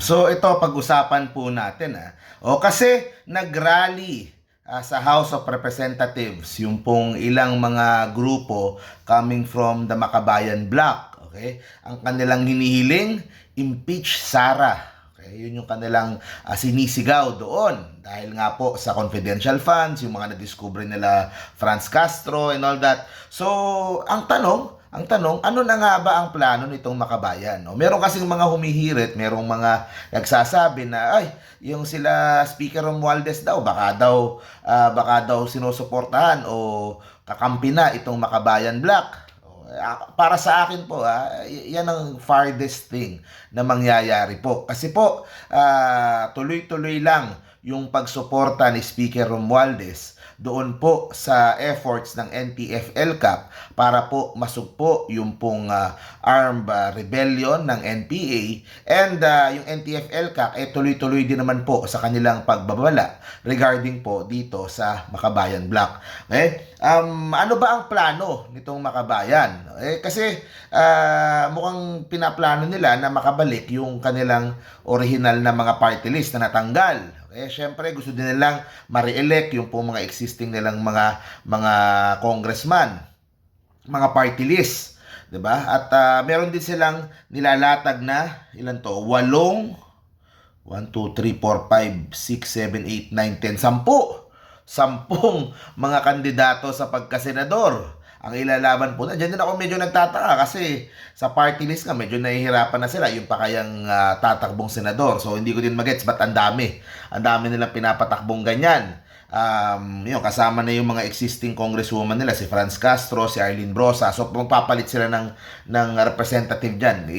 So ito pag-usapan po natin. O kasi nag-rally sa House of Representatives yung pong ilang mga grupo coming from the Makabayan Bloc. Okay? Ang kanilang hinihiling, impeach Sara. Okay, yun yung kanilang sinisigaw doon dahil nga po sa confidential funds, yung mga na-discover nila Franz Castro and all that. So, ang tanong, ano na nga ba ang plano nitong Makabayan? No? Meron kasing mga humihirit, merong mga nagsasabi na ay, yung sila Speaker Romualdez daw baka daw sinusuportahan o kakampi na itong Makabayan Black. Para sa akin po, yan ang farthest thing na mangyayari po. Kasi po, tuloy-tuloy lang yung pagsuporta ni Speaker Romualdez doon po sa efforts ng NTF-ELCAC para po masugpo yung pong armed rebellion ng NPA, and yung NTF-ELCAC tuloy-tuloy din naman po sa kanilang pagbabala regarding po dito sa Makabayan Bloc. Okay? Ano ba ang plano nitong Makabayan? Kasi mukhang pinaplano nila na makabalik yung kanilang original na mga party list na natanggal. Syempre gusto din nilang ma-re-elect yung po mga existing nilang mga congressman, mga party list, 'di ba? At meron din silang nilalatag na ilan to? 8 1 2 3 4 5 6 7 8 9 10 sampung mga kandidato sa pagkasenador ang ilalaban po na. Diyan din ako medyo nagtataka kasi sa party list nga medyo nahihirapan na sila yung pa kayang tatakbong senador. So hindi ko din magets ba't ang dami. Ang dami nilang pinapatakbong ganyan. Yun, kasama na yung mga existing congresswoman nila, si Franz Castro, si Arlene Brosa. So magpapalit sila ng representative diyan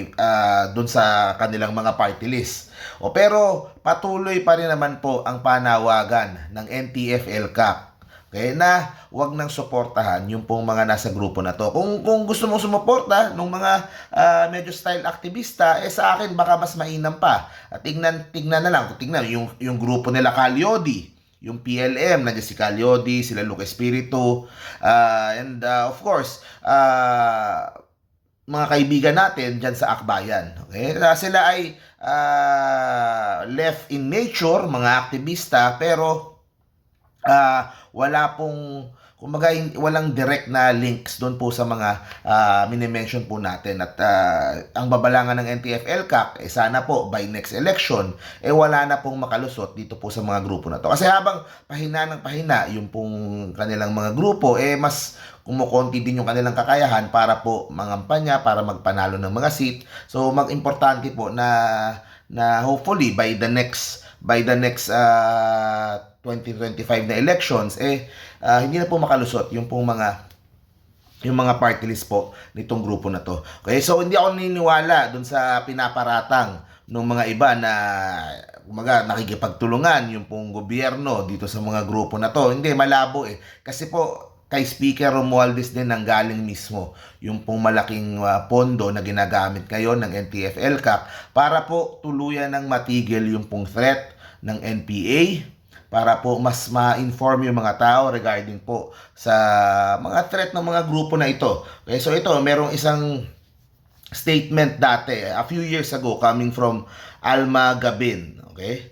doon sa kanilang mga party list. Pero patuloy pa rin naman po ang panawagan ng NTF-ELCAC. Okay, na wag nang suportahan yung pong mga nasa grupo na to. Kung gusto mong sumuporta ng mga medyo style aktivista, sa akin baka mas mainam pa. Tingnan na lang, tingnan yung grupo nila Calyodi, yung PLM, nandiyan si Calyodi, sila Luke Espiritu, and of course, mga kaibigan natin dyan sa Akbayan. Okay? Sila ay left in nature, mga aktivista, pero wala pong kumbaga walang direct na links doon po sa mga mini-mention po natin. At ang babalangan ng NTF-ELCAC sana po by next election wala na pong makalusot dito po sa mga grupo na to. Kasi habang pahina ng pahina yung pong kanilang mga grupo mas kumukonti din yung kanilang kakayahan para po mangampanya, para magpanalo ng mga seat. So mag-importante po na hopefully by the next 2025 na elections hindi na po makalusot yung mga party list po nitong grupo na to. Okay, so hindi ako naniniwala dun sa pinaparatang ng mga iba na kumaga nakikipagtulungan yung pong gobyerno dito sa mga grupo na to. Hindi, malabo kasi po kay Speaker Romualdez din nanggaling mismo yung pong malaking pondo na ginagamit ngayon ng NTF-ELCAC para po tuluyan ng matigil yung pong threat ng NPA, para po mas ma-inform yung mga tao regarding po sa mga threat ng mga grupo na ito. Okay, so ito, merong isang statement dati, a few years ago, coming from Alma Gabin. Okay?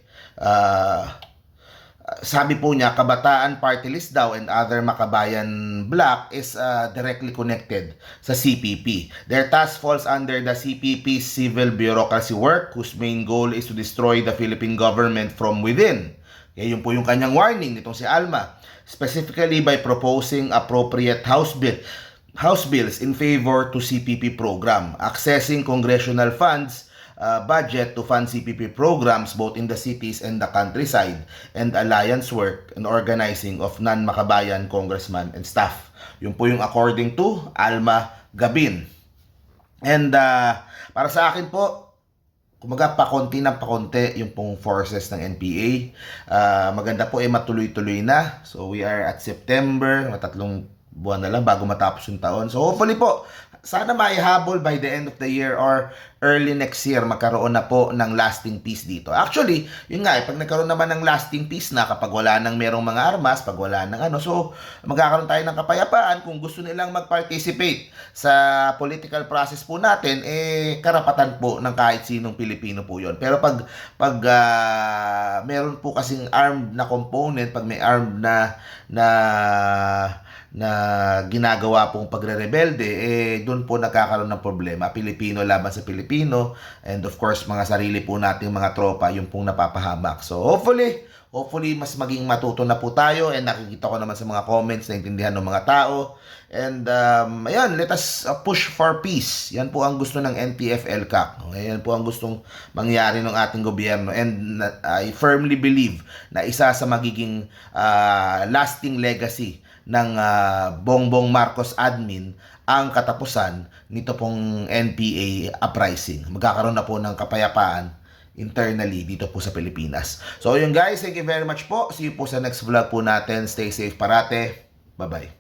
Sabi po niya, Kabataan Party List daw and other Makabayan Bloc is directly connected sa CPP. Their task falls under the CPP's civil bureaucracy work, whose main goal is to destroy the Philippine government from within. Yun po yung kanyang warning nitong si Alma. Specifically by proposing appropriate House bills in favor to CPP program, accessing congressional funds budget to fund CPP programs both in the cities and the countryside, and alliance work and organizing of non-Makabayan congressman and staff. Yun po yung according to Alma Gabin. And para sa akin po, kumaga pakonti ng pakonti yung pong forces ng NPA. Maganda po matuloy-tuloy na. So we are at September, matatlong buwan na lang bago matapos yung taon. So hopefully po, sana maihabol by the end of the year or early next year, magkaroon na po ng lasting peace dito. Actually, yun nga, pag nagkaroon naman ng lasting peace na, kapag wala nang merong mga armas, pag wala nang ano, so magkakaroon tayo ng kapayapaan. Kung gusto nilang mag-participate sa political process po natin, karapatan po ng kahit sinong Pilipino po yun. Pero pag meron po kasing armed na component, pag may armed na ginagawa pong pagre-rebelde, doon po nagkakaroon ng problema. Pilipino laban sa Pilipino, and of course, mga sarili po nating mga tropa, yung pong napapahamak. So, hopefully, mas maging matuto na po tayo, and nakikita ko naman sa mga comments na intindihan ng mga tao. And, ayun, let us push for peace. Yan po ang gusto ng NTF-ELCAC. Okay? Yan po ang gustong mangyari ng ating gobyerno. And I firmly believe na isa sa magiging lasting legacy ng Bongbong Marcos admin ang katapusan nito pong NPA uprising. Magkakaroon na po ng kapayapaan internally dito po sa Pilipinas. So yun guys, thank you very much po. See you po sa next vlog po natin. Stay safe parate. Bye-bye.